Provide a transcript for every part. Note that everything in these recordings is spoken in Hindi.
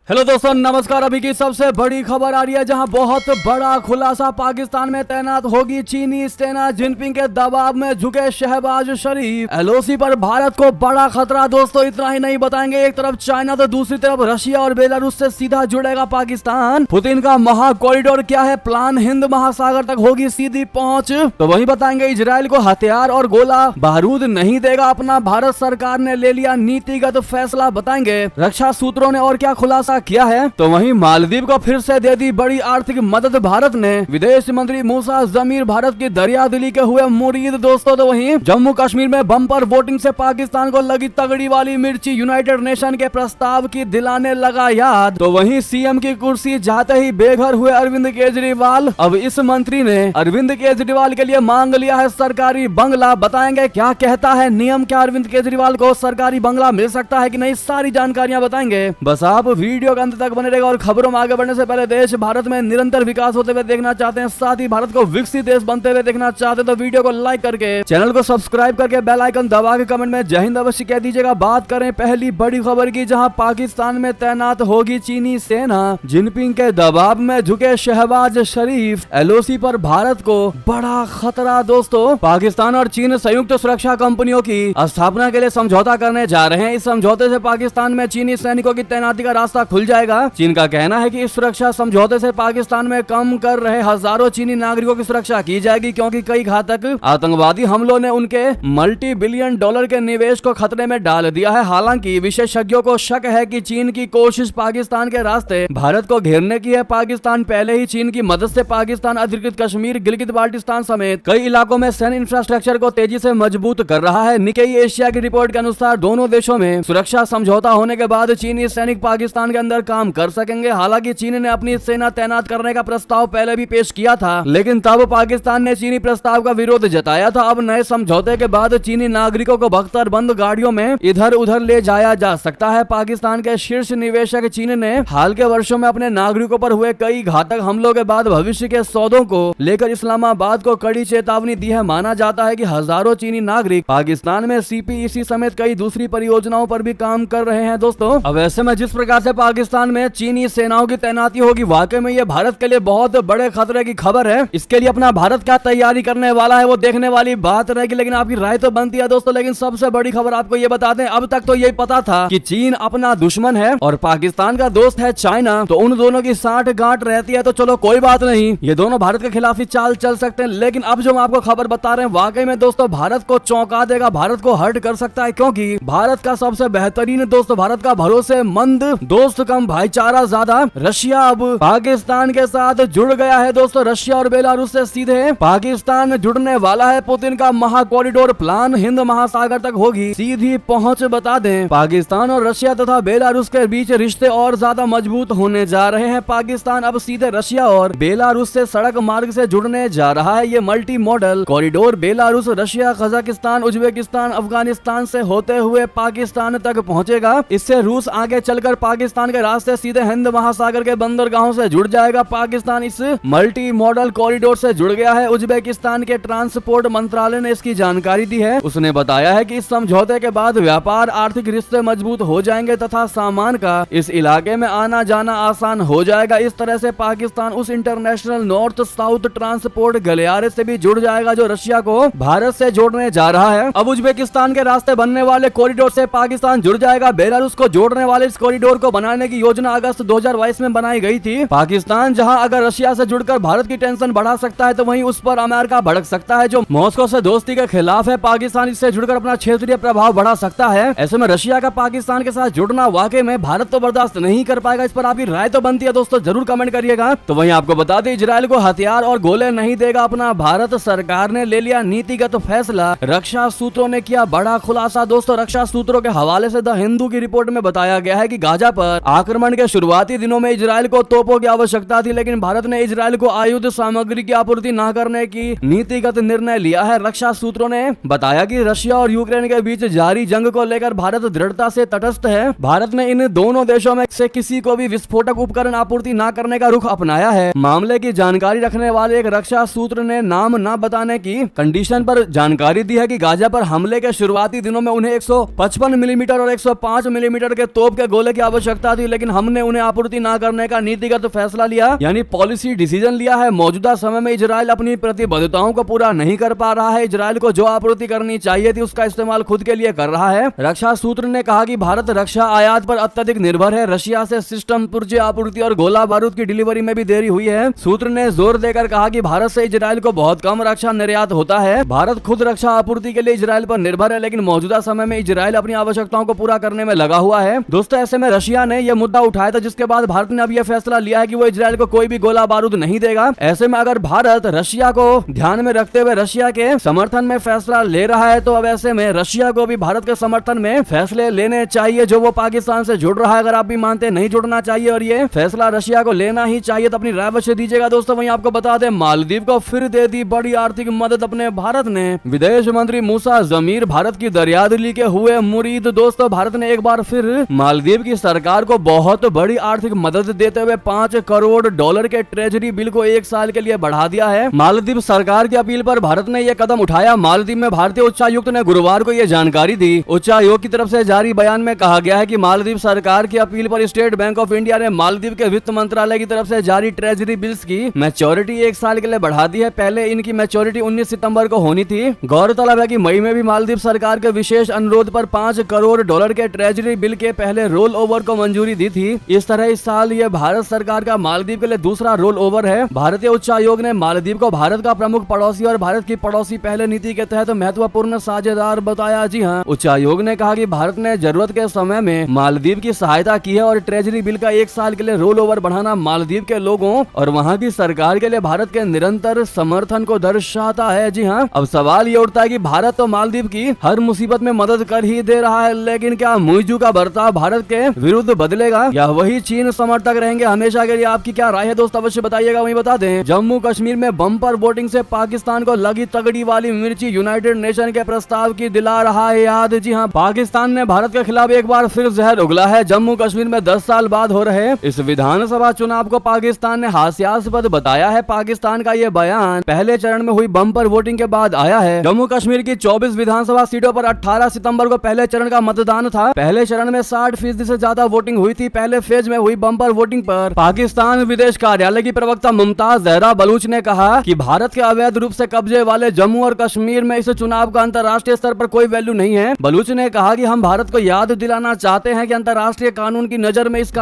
हेलो दोस्तों, नमस्कार। अभी की सबसे बड़ी खबर आ रही है, जहां बहुत बड़ा खुलासा। पाकिस्तान में तैनात होगी चीनी सेना, जिनपिंग के दबाव में झुके शहबाज शरीफ। एलओसी पर भारत को बड़ा खतरा। दोस्तों इतना ही नहीं बताएंगे, एक तरफ चाइना तो दूसरी तरफ रशिया और बेलारूस से सीधा जुड़ेगा पाकिस्तान। पुतिन का महा कॉरिडोर क्या है प्लान, हिंद महासागर तक होगी सीधी पहुंच। तो वही बताएंगे, इजराइल को हथियार और गोला बारूद नहीं देगा अपना भारत, सरकार ने ले लिया नीतिगत फैसला। बताएंगे रक्षा सूत्रों ने और क्या खुलासा किया है। तो वहीं मालदीव को फिर से दे दी बड़ी आर्थिक मदद भारत ने। विदेश मंत्री मूसा जमीर भारत की दरिया दिली के हुए मुरीद। दोस्तों तो वहीं जम्मू कश्मीर में बम्पर वोटिंग से पाकिस्तान को लगी तगड़ी वाली मिर्ची, यूनाइटेड नेशन के प्रस्ताव की दिलाने लगा याद। तो वहीं सीएम की कुर्सी जाते ही बेघर हुए अरविंद केजरीवाल। अब इस मंत्री ने अरविंद केजरीवाल के लिए मांग लिया है सरकारी बंगला। बताएंगे क्या कहता है नियम, क्या अरविंद केजरीवाल को सरकारी बंगला मिल सकता है कि नहीं, सारी जानकारियां बताएंगे। बस आप वीडियो के अंत तक बने रहेगा। और खबरों में आगे बढ़ने से पहले, देश भारत में निरंतर विकास होते हुए देखना चाहते हैं, साथ ही भारत को विकसित देश बनते हुए देखना चाहते हैं, तो वीडियो को लाइक करके, चैनल को सब्सक्राइब करके, बेल आइकन दबा के कमेंट में जय हिंद अवश्य कह दीजिएगा। बात करें पहली बड़ी खबर की, जहां पाकिस्तान में तैनात होगी चीनी सेना, जिनपिंग के दबाव में झुके शहबाज शरीफ। एलओसी पर भारत को बड़ा खतरा। दोस्तों पाकिस्तान और चीन संयुक्त सुरक्षा कंपनियों की स्थापना के लिए समझौता करने जा रहे हैं। इस समझौते से पाकिस्तान में चीनी सैनिकों की तैनाती का रास्ता खुल जाएगा। चीन का कहना है कि इस सुरक्षा समझौते से पाकिस्तान में कम कर रहे हजारों चीनी नागरिकों की सुरक्षा की जाएगी, क्योंकि कई घातक आतंकवादी हमलों ने उनके मल्टी बिलियन डॉलर के निवेश को खतरे में डाल दिया है। हालांकि विशेषज्ञों को शक है कि चीन की कोशिश पाकिस्तान के रास्ते भारत को घेरने की है। पाकिस्तान पहले ही चीन की मदद से पाकिस्तान अधिकृत कश्मीर, गिलगित बाल्टिस्तान समेत कई इलाकों में सैन्य इंफ्रास्ट्रक्चर को तेजी से मजबूत कर रहा है। निकेई एशिया की रिपोर्ट के अनुसार दोनों देशों में सुरक्षा समझौता होने के बाद चीनी सैनिक पाकिस्तान के अंदर काम कर सकेंगे। हालांकि चीन ने अपनी सेना तैनात करने का प्रस्ताव पहले भी पेश किया था, लेकिन तब पाकिस्तान ने चीनी प्रस्ताव का विरोध जताया था। अब नए समझौते के बाद चीनी नागरिकों को बख्तरबंद गाड़ियों में इधर उधर ले जाया जा सकता है। पाकिस्तान के शीर्ष निवेशक चीन ने हाल के वर्षों में अपने नागरिकों पर हुए कई घातक हमलों के बाद भविष्य के सौदों को लेकर इस्लामाबाद को कड़ी चेतावनी दी है। माना जाता है कि हजारों चीनी नागरिक पाकिस्तान में सीपीईसी समेत कई दूसरी परियोजनाओं पर भी काम कर रहे हैं। दोस्तों अब ऐसे में जिस प्रकार से पाकिस्तान में चीनी सेनाओं की तैनाती होगी, वाकई में ये भारत के लिए बहुत बड़े खतरे की खबर है। इसके लिए अपना भारत क्या तैयारी करने वाला है वो देखने वाली बात रहेगी, लेकिन आपकी राय तो बनती है दोस्तों। लेकिन सबसे बड़ी खबर आपको ये बता दें, अब तक तो यही पता था कि चीन अपना दुश्मन है और पाकिस्तान का दोस्त है चाइना, तो उन दोनों की साठ गांठ रहती है, तो चलो कोई बात नहीं, ये दोनों भारत के खिलाफ ही चाल चल सकते हैं। लेकिन अब जो हम आपको खबर बता रहे हैं, वाकई में दोस्तों भारत को चौंका देगा, भारत को हर्ट कर सकता है, क्योंकि भारत का सबसे बेहतरीन दोस्त, भारत का भरोसेमंद दोस्त कम भाईचारा ज्यादा रशिया अब पाकिस्तान के साथ जुड़ गया है। दोस्तों रशिया और बेलारूस से सीधे पाकिस्तान जुड़ने वाला है। पुतिन का महा कॉरिडोर प्लान, हिंद महासागर तक होगी सीधी पहुंच। बता दें पाकिस्तान और रशिया तथा बेलारूस के बीच रिश्ते और ज्यादा मजबूत होने जा रहे हैं। पाकिस्तान अब सीधे रशिया और बेलारूस से सड़क मार्ग से जुड़ने जा रहा है। ये multi modal corridor Belarus, Russia, Kazakhstan, Uzbekistan, Afghanistan से होते हुए पाकिस्तान तक पहुंचेगा। इससे रूस आगे चलकर पाकिस्तान के रास्ते सीधे हिंद महासागर के बंदरगाहों से जुड़ जाएगा। पाकिस्तान इस मल्टी मॉडल कॉरिडोर से जुड़ गया है। उज्बेकिस्तान के ट्रांसपोर्ट मंत्रालय ने इसकी जानकारी दी है। उसने बताया है कि इस समझौते के बाद व्यापार, आर्थिक रिश्ते मजबूत हो जाएंगे तथा सामान का इस इलाके में आना जाना आसान हो जाएगा। इस तरह से पाकिस्तान उस इंटरनेशनल नॉर्थ साउथ ट्रांसपोर्ट गलियारे से भी जुड़ जाएगा जो रशिया को भारत से जोड़ने जा रहा है। अब उज्बेकिस्तान के रास्ते बनने वाले कॉरिडोर से पाकिस्तान जुड़ जाएगा। बेलारूस को जोड़ने वाले इस कॉरिडोर को बनाने की योजना अगस्त 2022 में बनाई गई थी। पाकिस्तान जहां अगर रशिया से जुड़कर भारत की टेंशन बढ़ा सकता है, तो वहीं उस पर अमेरिका भड़क सकता है जो मॉस्को से दोस्ती के खिलाफ है। पाकिस्तान इससे जुड़कर अपना क्षेत्रीय प्रभाव बढ़ा सकता है। ऐसे में रशिया का पाकिस्तान के साथ जुड़ना वाकई में भारत तो बर्दाश्त नहीं कर पाएगा। इस पर आपकी राय तो बनती है दोस्तों, जरूर कमेंट करिएगा। तो वहीं आपको बता दें, इजराइल को हथियार और गोले नहीं देगा अपना भारत, सरकार ने ले लिया नीतिगत फैसला। रक्षा सूत्रों ने किया बड़ा खुलासा। दोस्तों रक्षा सूत्रों के हवाले से द हिंदू की रिपोर्ट में बताया गया है कि गाजा पर आक्रमण के शुरुआती दिनों में इजराइल को तोपों की आवश्यकता थी, लेकिन भारत ने इजराइल को आयुध सामग्री की आपूर्ति न करने की नीतिगत निर्णय लिया है। रक्षा सूत्रों ने बताया कि रशिया और यूक्रेन के बीच जारी जंग को लेकर भारत दृढ़ता से तटस्थ है। भारत ने इन दोनों देशों में से किसी को भी विस्फोटक उपकरण आपूर्ति न करने का रुख अपनाया है। मामले की जानकारी रखने वाले एक रक्षा सूत्र ने नाम न बताने की कंडीशन पर जानकारी दी है कि गाजा पर हमले के शुरुआती दिनों में उन्हें 155 मिलीमीटर और 105 मिलीमीटर के तोप के गोले की आवश्यकता आवश्यकता थी, लेकिन हमने उन्हें आपूर्ति न करने का नीतिगत फैसला लिया, यानी पॉलिसी डिसीजन लिया है। मौजूदा समय में इजराइल अपनी प्रतिबद्धताओं को पूरा नहीं कर पा रहा है। इजराइल को जो आपूर्ति करनी चाहिए थी उसका इस्तेमाल खुद के लिए कर रहा है। रक्षा सूत्र ने कहा कि भारत रक्षा आयात पर अत्यधिक निर्भर है। रशिया से सिस्टम पुर्जे आपूर्ति और गोला बारूद की डिलीवरी में भी देरी हुई है। सूत्र ने जोर देकर कहा कि भारत से इजराइल को बहुत कम रक्षा निर्यात होता है। भारत खुद रक्षा आपूर्ति के लिए इजराइल पर निर्भर है, लेकिन मौजूदा समय में इजराइल अपनी आवश्यकताओं को पूरा करने में लगा हुआ है। दोस्तों, ऐसे में रशिया ने यह मुद्दा उठाया था, जिसके बाद भारत ने अब यह फैसला लिया है कि वो इजराइल को कोई भी गोला बारूद नहीं देगा। ऐसे में अगर भारत रशिया को ध्यान में रखते हुए रशिया के समर्थन में फैसला ले रहा है, तो अब ऐसे में रशिया को भी भारत के समर्थन में फैसले लेने चाहिए जो वो पाकिस्तान से जुड़ रहा है। अगर आप भी मानते हैं नहीं जुड़ना चाहिए और ये फैसला रशिया को लेना ही चाहिए, तो अपनी राय अवश्य दीजिएगा। दोस्तों, वहीं आपको बता दें, मालदीव को फिर दे दी बड़ी आर्थिक मदद अपने भारत ने। विदेश मंत्री मूसा जमीर भारत की दरियादिली के हुए मुरीद। दोस्तों, भारत ने एक बार फिर मालदीव की सरकार को बहुत बड़ी आर्थिक मदद देते हुए $5 करोड़ के ट्रेजरी बिल को 1 साल के लिए बढ़ा दिया है। मालदीव सरकार की अपील पर भारत ने यह कदम उठाया। मालदीव में भारतीय उच्चायुक्त ने गुरुवार को यह जानकारी दी। उच्चायोग की तरफ से जारी बयान में कहा गया है कि मालदीव सरकार की अपील पर स्टेट बैंक ऑफ इंडिया ने मालदीव के वित्त मंत्रालय की तरफ से जारी ट्रेजरी बिल्स की मैच्योरिटी 1 साल के लिए बढ़ा दी है। पहले इनकी मैच्योरिटी 19 सितंबर को होनी थी। गौरतलब है कि मई में भी मालदीव सरकार के विशेष अनुरोध पर $5 करोड़ के ट्रेजरी बिल के पहले रोल ओवर को मंजूरी दी थी। इस तरह इस साल यह भारत सरकार का मालदीव के लिए दूसरा रोल ओवर है। भारतीय उच्चायोग ने मालदीव को भारत का प्रमुख पड़ोसी और भारत की पड़ोसी पहले नीति के तहत महत्वपूर्ण साझेदार बताया। जी हाँ, उच्चायोग ने कहा कि भारत ने जरूरत के समय में मालदीव की सहायता की है और ट्रेजरी बिल का 1 साल के लिए रोल ओवर बढ़ाना मालदीव के लोगों और वहां की सरकार के लिए भारत के निरंतर समर्थन को दर्शाता है। जी हाँ, अब सवाल ये उठता है कि भारत तो मालदीव की हर मुसीबत में मदद कर ही दे रहा है, लेकिन क्या मुइजू का बर्ताव भारत के विरुद्ध बदलेगा या वही चीन समर्थक रहेंगे हमेशा के लिए? आपकी क्या राय है दोस्त, अवश्य बताइएगा। वहीं बता दें, जम्मू कश्मीर में बम्पर वोटिंग से पाकिस्तान को लगी तगड़ी वाली मिर्ची। यूनाइटेड नेशन के प्रस्ताव की दिला रहा है याद। जी हाँ, पाकिस्तान ने भारत के खिलाफ एक बार फिर जहर उगला है। जम्मू कश्मीर में 10 साल बाद हो रहे इस विधानसभा चुनाव को पाकिस्तान ने हास्यास्पद बताया है। पाकिस्तान का ये बयान पहले चरण में हुई बम्पर वोटिंग के बाद आया है। जम्मू कश्मीर की 24 विधानसभा सीटों पर 18 सितंबर को पहले चरण का मतदान था। पहले चरण में 60% से ज्यादा वोटिंग हुई थी। पहले फेज में हुई बम्पर वोटिंग पर पाकिस्तान विदेश कार्यालय की प्रवक्ता मुमताज जहरा बलूच ने कहा कि भारत के अवैध रूप से कब्जे वाले जम्मू और कश्मीर में इस चुनाव का अंतर्राष्ट्रीय स्तर पर कोई वैल्यू नहीं है। बलूच ने कहा कि हम भारत को याद दिलाना चाहते हैं कि अंतर्राष्ट्रीय कानून की नजर में इस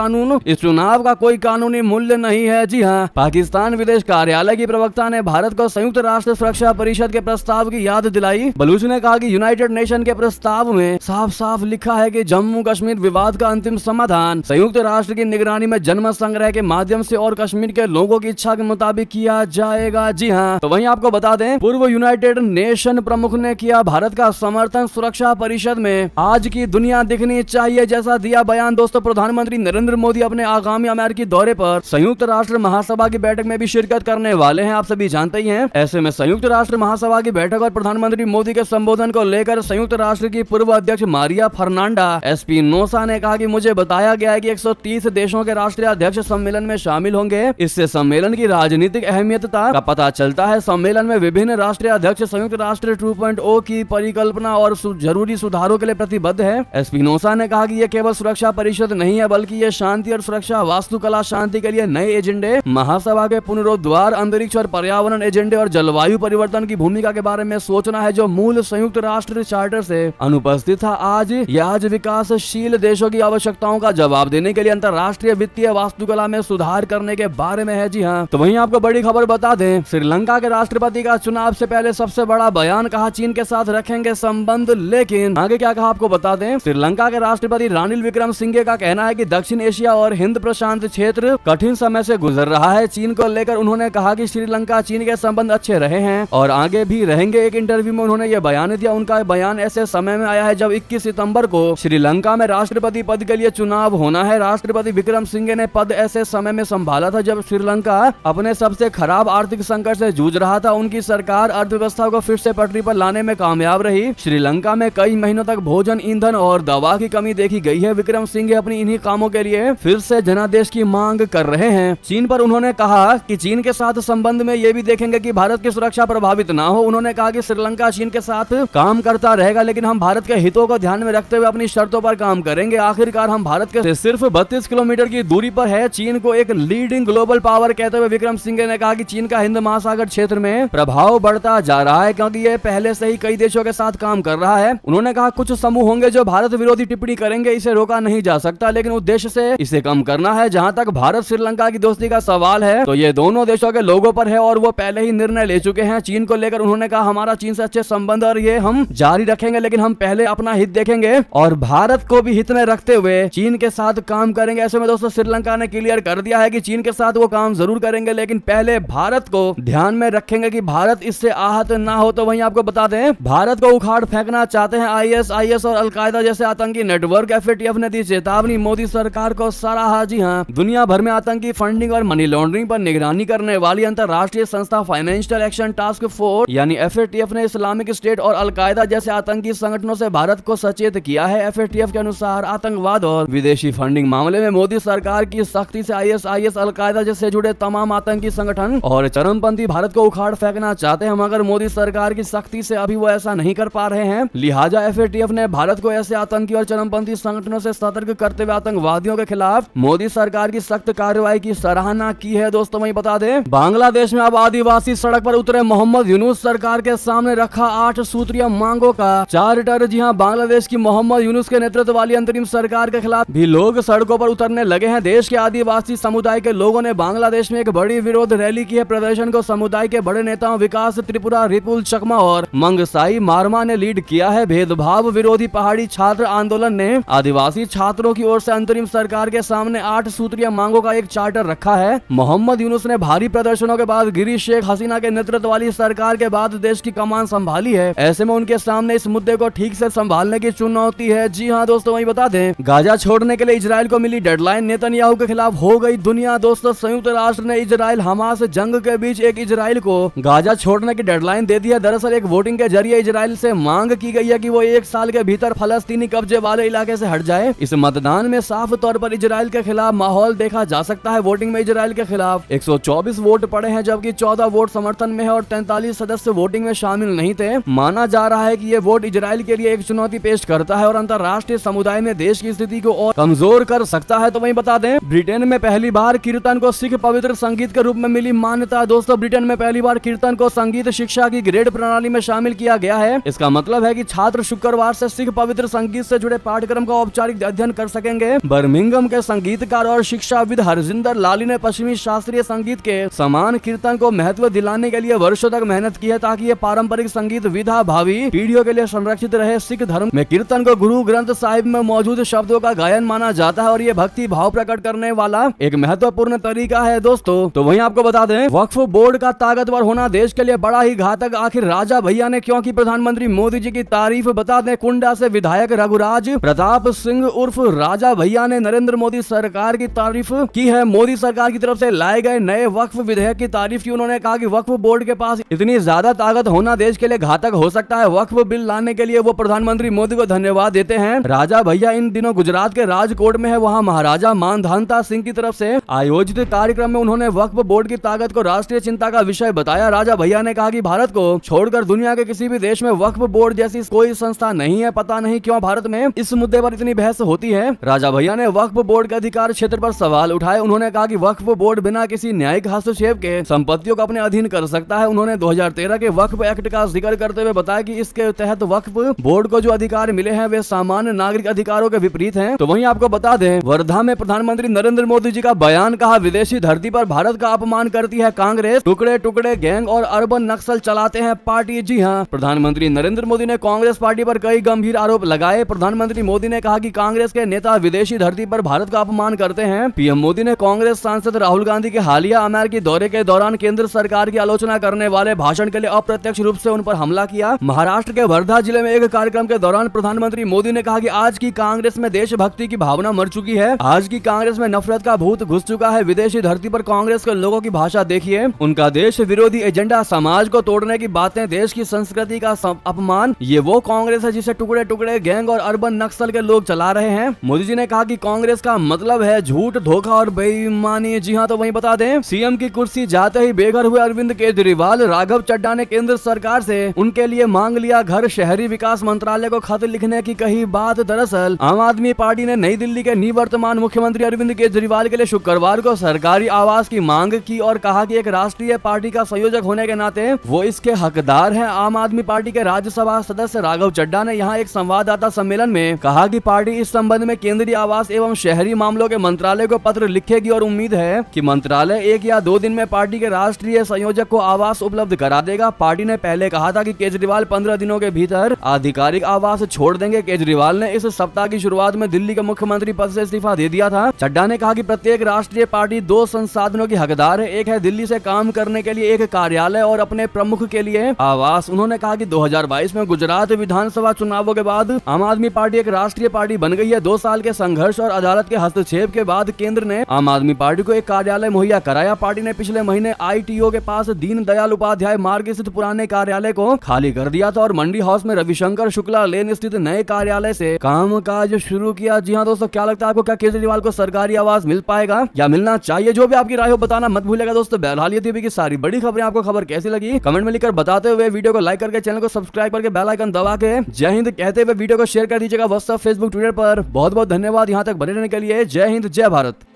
चुनाव का कोई कानूनी मूल्य नहीं है। जी हाँ, पाकिस्तान विदेश कार्यालय की प्रवक्ता ने भारत को संयुक्त राष्ट्र सुरक्षा परिषद के प्रस्ताव की याद दिलाई। बलूच ने कहा कि यूनाइटेड नेशन के प्रस्ताव में साफ साफ लिखा है कि जम्मू कश्मीर विवाद का अंतिम समाधान संयुक्त राष्ट्र की निगरानी में जनमत संग्रह के माध्यम से और कश्मीर के लोगों की इच्छा के मुताबिक किया जाएगा। जी हाँ, तो वहीं आपको बता दें, पूर्व यूनाइटेड नेशन प्रमुख ने किया भारत का समर्थन सुरक्षा परिषद में। आज की दुनिया दिखनी चाहिए जैसा दिया बयान। दोस्तों, प्रधानमंत्री नरेंद्र मोदी अपने आगामी अमेरिकी दौरे पर संयुक्त राष्ट्र महासभा की बैठक में भी शिरकत करने वाले हैं, आप सभी जानते ही हैं। ऐसे में संयुक्त राष्ट्र महासभा की बैठक और प्रधानमंत्री मोदी के संबोधन को लेकर संयुक्त राष्ट्र की पूर्व अध्यक्ष मारिया फर्नांडा एस्पिनोसा ने कहा कि मुझे बताया गया है कि 130 देशों के राष्ट्रीय अध्यक्ष सम्मेलन में शामिल होंगे। इससे सम्मेलन की राजनीतिक अहमियतता का पता चलता है। सम्मेलन में विभिन्न राष्ट्रीय अध्यक्ष संयुक्त राष्ट्र 2.0 की परिकल्पना और जरूरी सुधारों के लिए प्रतिबद्ध है। एस्पिनोसा ने कहा कि यह केवल सुरक्षा परिषद नहीं है, बल्कि यह शांति और सुरक्षा, वास्तुकला शांति के लिए नए एजेंडे, महासभा के पुनरुद्धार, अंतरिक्ष और पर्यावरण एजेंडे और जलवायु परिवर्तन की भूमिका के बारे में सोचना है, जो मूल संयुक्त राष्ट्र चार्टर से अनुपस्थित था। आज विकासशील देशों की आवश्यकताओं का जवाब देने के लिए अंतर्राष्ट्रीय वित्तीय वास्तुकला में सुधार करने के बारे में है। जी हाँ, तो वहीं आपको बड़ी खबर बता दें, श्रीलंका के राष्ट्रपति का चुनाव से पहले सबसे बड़ा बयान, कहा चीन के साथ रखेंगे संबंध। लेकिन आगे क्या कहा आपको बता दें, श्रीलंका के राष्ट्रपति रानिल विक्रमसिंघे का कहना है कि दक्षिण एशिया और हिंद प्रशांत क्षेत्र कठिन समय से गुजर रहा है। चीन को लेकर उन्होंने कहा कि श्रीलंका चीन के संबंध अच्छे रहे हैं और आगे भी रहेंगे। एक इंटरव्यू में उन्होंने यह बयान दिया। उनका बयान ऐसे समय में आया है जब 21 सितंबर को श्रीलंका में राष्ट्रपति पद के लिए चुनाव होना है। राष्ट्रपति विक्रमसिंघे ने पद ऐसे समय में संभाला था जब श्रीलंका अपने सबसे खराब आर्थिक संकट से जूझ रहा था। उनकी सरकार अर्थव्यवस्था को फिर से पटरी पर लाने में कामयाब रही। श्रीलंका में कई महीनों तक भोजन, ईंधन और दवा की कमी देखी गई है। विक्रमसिंघे अपनी इन्हीं कामों के लिए फिर से जनादेश की मांग कर रहे हैं। चीन पर उन्होंने कहा कि चीन के साथ संबंध में ये भी देखेंगे कि भारत की सुरक्षा प्रभावित ना हो। उन्होंने कहा कि श्रीलंका चीन के साथ काम करता रहेगा, लेकिन हम भारत के हितों को ध्यान में रखते हुए अपनी शर्तों पर काम करेंगे। आखिरकार हम भारत के से सिर्फ 32 किलोमीटर की दूरी पर है। चीन को एक लीडिंग ग्लोबल पावर कहते हुए विक्रम सिंघे ने कहा कि चीन का हिंद महासागर क्षेत्र में प्रभाव बढ़ता जा रहा है, क्योंकि ये पहले से ही कई देशों के साथ काम कर रहा है। उन्होंने कहा कुछ समूह होंगे जो भारत विरोधी टिप्पणी करेंगे, इसे रोका नहीं जा सकता, लेकिन उद्देश्य से इसे कम करना है। जहां तक भारत श्रीलंका की दोस्ती का सवाल है तो ये दोनों देशों के लोगों पर है और वो पहले ही निर्णय ले चुके हैं। चीन को लेकर उन्होंने कहा हमारा चीन से अच्छे संबंध और ये हम जारी रखेंगे, लेकिन हम पहले अपना हित देखेंगे और भारत को भी हित में रखते हुए चीन के साथ काम करेंगे। ऐसे में दोस्तों श्रीलंका ने क्लियर कर दिया है कि चीन के साथ वो काम जरूर करेंगे, लेकिन पहले भारत को ध्यान में रखेंगे कि भारत इससे आहत ना हो। तो वहीं आपको बता दें, भारत को उखाड़ फेंकना चाहते हैं ISIS और अलकायदा जैसे आतंकी नेटवर्क। FATF ने दी चेतावनी, मोदी सरकार को सराहा। जी हां, दुनिया भर में आतंकी फंडिंग और मनी लॉन्ड्रिंग पर निगरानी करने वाली अंतरराष्ट्रीय संस्था फाइनेंशियल एक्शन टास्क फोर्स यानी FATF ने इस्लामिक स्टेट और अलकायदा जैसे आतंकी संगठनों से भारत को सचेत किया है। FATF के अनुसार आतंकवाद और विदेशी फंडिंग मामले में मोदी सरकार की सख्ती से ISIS अलकायदा जैसे जुड़े तमाम आतंकी संगठन और चरमपंथी भारत को उखाड़ फेंकना चाहते हैं, मगर मोदी सरकार की सख्ती से अभी वो ऐसा नहीं कर पा रहे हैं। लिहाजा FATF ने भारत को ऐसे आतंकी और चरमपंथी संगठनों से सतर्क करते हुए आतंकवादियों के खिलाफ मोदी सरकार की सख्त कार्रवाई की सराहना की है। दोस्तों वही बता दें, बांग्लादेश में अब आदिवासी सड़क पर उतरे। मोहम्मद यूनुस सरकार के सामने रखा 8 सूत्रीय मांगों का चार्टर। जी हां, बांग्लादेश की मोहम्मद यूनुस के नेतृत्व वाली अंतरिम सरकार के खिलाफ भी लोग सड़कों पर उतरने लगे हैं। देश के आदिवासी समुदाय के लोगों ने बांग्लादेश में एक बड़ी विरोध रैली की है। प्रदर्शन को समुदाय के बड़े नेताओं विकास त्रिपुरा, रिपुल चकमा और मंगसाई मारमा ने लीड किया है। भेदभाव विरोधी पहाड़ी छात्र आंदोलन ने आदिवासी छात्रों की ओर से अंतरिम सरकार के सामने 8 सूत्रीय मांगों का एक चार्टर रखा है। मोहम्मद यूनुस ने भारी प्रदर्शनों के बाद गिरी शेख हसीना के नेतृत्व वाली सरकार के बाद देश की कमान संभाली है। ऐसे में उनके सामने इस मुद्दे को ठीक से संभालने की चुनौती है। जी हां दोस्तों, वही बता दें, गाजा छोड़ने के लिए इजराइल को मिली डेडलाइन। नेतन्याहू के खिलाफ हो गई दुनिया। दोस्तों संयुक्त राष्ट्र ने इजराइल हमास जंग के बीच एक इजराइल को गाजा छोड़ने की डेडलाइन दे दी है। दरअसल एक वोटिंग के जरिए इजराइल से मांग की गई है कि वो 1 साल के भीतर फलस्तीनी कब्जे वाले इलाके से हट जाए। इस मतदान में साफ तौर पर इजराइल के खिलाफ माहौल देखा जा सकता है। वोटिंग में इजराइल के खिलाफ 124 वोट पड़े हैं, जबकि 14 वोट समर्थन में है और 43 सदस्य वोटिंग में शामिल नहीं थे। माना जा रहा है कि ये वोट इजराइल के लिए एक चुनौती पेश करता है और अंतर्राष्ट्रीय समुदाय में देश की स्थिति को और कमजोर कर सकता है। तो वहीं बता दें, ब्रिटेन में पहली बार कीर्तन को सिख पवित्र संगीत के रूप में मिली मान्यता। दोस्तों ब्रिटेन में पहली बार कीर्तन को संगीत शिक्षा की ग्रेड प्रणाली में शामिल किया गया है। इसका मतलब है कि छात्र शुक्रवार से सिख पवित्र संगीत से जुड़े पाठ्यक्रम का औपचारिक अध्ययन कर सकेंगे। बर्मिंघम के संगीतकार और शिक्षाविद हरजिंदर लाली ने पश्चिमी शास्त्रीय संगीत के समान कीर्तन को महत्व दिलाने के लिए वर्षों तक मेहनत की है, ताकि ये पारंपरिक संगीत विधा भावी पीढ़ियों के लिए संरक्षित रहे। सिख धर्म में कीर्तन को गुरु ग्रंथ साहिब में मौजूद शब्दों का गायन माना जाता है और ये भक्ति भाव प्रकट करने वाला एक महत्वपूर्ण तरीका है। दोस्तों तो वहीं आपको बता दें, वक्फ बोर्ड का ताकतवर होना देश के लिए बड़ा ही घातक। आखिर राजा भैया ने क्यों की प्रधानमंत्री मोदी जी की तारीफ। बता दें, कुंडा से विधायक रघुराज प्रताप सिंह उर्फ राजा भैया ने नरेंद्र मोदी सरकार की तारीफ की है। मोदी सरकार की तरफ से लाए गए नए वक्फ विधेयक की तारीफ की। उन्होंने कहा कि वक्फ बोर्ड के पास इतनी ज्यादा ताकत होना देश के लिए घातक हो सकता है। वक्फ बिल लाने के लिए वो प्रधानमंत्री मोदी को धन्यवाद देते हैं। राजा भैया इन दिनों गुजरात के राजकोट में है। वहाँ महाराजा मानधानता सिंह की तरफ से आयोजित कार्यक्रम में उन्होंने वक्फ बोर्ड की ताकत को राष्ट्रीय चिंता का विषय बताया। राजा भैया ने कहा कि भारत को छोड़कर दुनिया के किसी भी देश में वक्फ बोर्ड जैसी कोई संस्था नहीं है। पता नहीं क्यों भारत में इस मुद्दे पर इतनी बहस होती है। राजा भैया ने वक्फ बोर्ड के अधिकार क्षेत्र पर सवाल उठाए। उन्होंने कहा कि वक्फ बोर्ड बिना किसी न्यायिक हस्तक्षेप के संपत्तियों को अपने अधीन कर सकता है। उन्होंने 2013 के वक्फ एक्ट का जिक्र करते हुए बताया कि इसके तहत वक्फ बोर्ड को जो अधिकार मिले हैं वे सामान्य नागरिक अधिकारों के विपरीत हैं। तो वहीं आपको बता दें, वर्धा में प्रधानमंत्री नरेंद्र मोदी जी का बयान। कहा, विदेशी धरती पर भारत का अपमान करती है कांग्रेस। टुकड़े टुकड़े गैंग और अर्बन नक्सल चलाते हैं पार्टी। जी हां, प्रधानमंत्री नरेंद्र मोदी ने कांग्रेस पार्टी पर कई गंभीर आरोप लगाए। प्रधानमंत्री मोदी ने कहा कि कांग्रेस के नेता विदेशी धरती पर भारत का अपमान करते हैं। पीएम मोदी ने कांग्रेस सांसद राहुल गांधी के हालिया अमेरिकी दौरे के दौरान केंद्र सरकार की आलोचना करने वाले भाषण के लिए अप्रत्यक्ष रूप से उन पर हमला किया। महाराष्ट्र के वर्धा जिले में एक कार्यक्रम के दौरान प्रधानमंत्री मोदी ने कहा कि आज की कांग्रेस में देशभक्ति की भावना मर चुकी है। आज की कांग्रेस में नफरत का भूत घुस चुका है। विदेशी धरती पर कांग्रेस के लोगों की भाषा देखिए। उनका देश विरोधी एजेंडा, समाज को तोड़ने की बातें, देश की संस्कृति का अपमान, ये वो कांग्रेस है जिसे टुकड़े टुकड़े गैंग और अर्बन नक्सल के लोग चला रहे हैं। मोदी जी ने कहा कि कांग्रेस का मतलब है झूठ, धोखा और बेईमानी। जी हां, तो वहीं बता दें, सीएम की कुर्सी जाते ही बेघर हुए अरविंद केजरीवाल। राघव चड्ढा ने केंद्र सरकार से उनके लिए मांग लिया घर। शहरी विकास मंत्रालय को खत लिखने की कही बात। दरअसल आम आदमी पार्टी ने नई नई दिल्ली के निवर्तमान मुख्यमंत्री अरविंद केजरीवाल के लिए शुक्रवार को सरकारी आवास की मांग की और कहा कि एक राष्ट्रीय पार्टी का संयोजक होने के नाते वो इसके हकदार हैं। आम आदमी पार्टी के राज्यसभा सदस्य राघव चड्ढा ने यहाँ एक संवाददाता सम्मेलन में कहा कि पार्टी इस संबंध में केंद्रीय आवास एवं शहरी मामलों के मंत्रालय को पत्र लिखेगी और उम्मीद है कि मंत्रालय 1 या 2 दिन में पार्टी के राष्ट्रीय संयोजक को आवास उपलब्ध करा देगा। पार्टी ने पहले कहा था कि केजरीवाल 15 दिनों के भीतर आधिकारिक आवास छोड़ देंगे। केजरीवाल ने इस सप्ताह की शुरुआत में दिल्ली के मुख्यमंत्री पद से इस्तीफा दे दिया था। चड्ढा ने कहा कि प्रत्येक राष्ट्रीय पार्टी 2 संसाधनों की हकदार है, एक है दिल्ली से काम करने के लिए एक कार्यालय और अपने प्रमुख के लिए आवास। उन्होंने कहा कि 2022 में गुजरात विधानसभा चुनावों के बाद आम आदमी पार्टी एक राष्ट्रीय पार्टी बन गई है। 2 साल के संघर्ष और अदालत के हस्तक्षेप के बाद केंद्र ने आम आदमी पार्टी को एक कार्यालय मुहैया कराया। पार्टी ने पिछले महीने ITO के पास दीन दयाल उपाध्याय मार्ग स्थित पुराने कार्यालय को खाली कर दिया था और मंडी हाउस में रविशंकर शुक्ला लेन स्थित नए कार्यालय से कामकाज शुरू किया। जी हाँ दोस्तों, क्या लगता है आपको, क्या केजरीवाल को सरकारी आवास मिल पाएगा या मिलना चाहिए? जो भी आपकी राय हो बताना मत भूलिएगा दोस्तों। बहरहाल ये थी की सारी बड़ी खबरें। आपको खबर कैसी लगी कमेंट में लिखकर बताते हुए वीडियो को लाइक करके चैनल को सब्सक्राइब करके बेल आइकन दबा के जय हिंद कहते हुए वीडियो को शेयर कर दीजिएगा व्हाट्सएप, फेसबुक, ट्विटर पर। बहुत बहुत धन्यवाद यहाँ तक बने रहने के लिए। जय हिंद, जय भारत।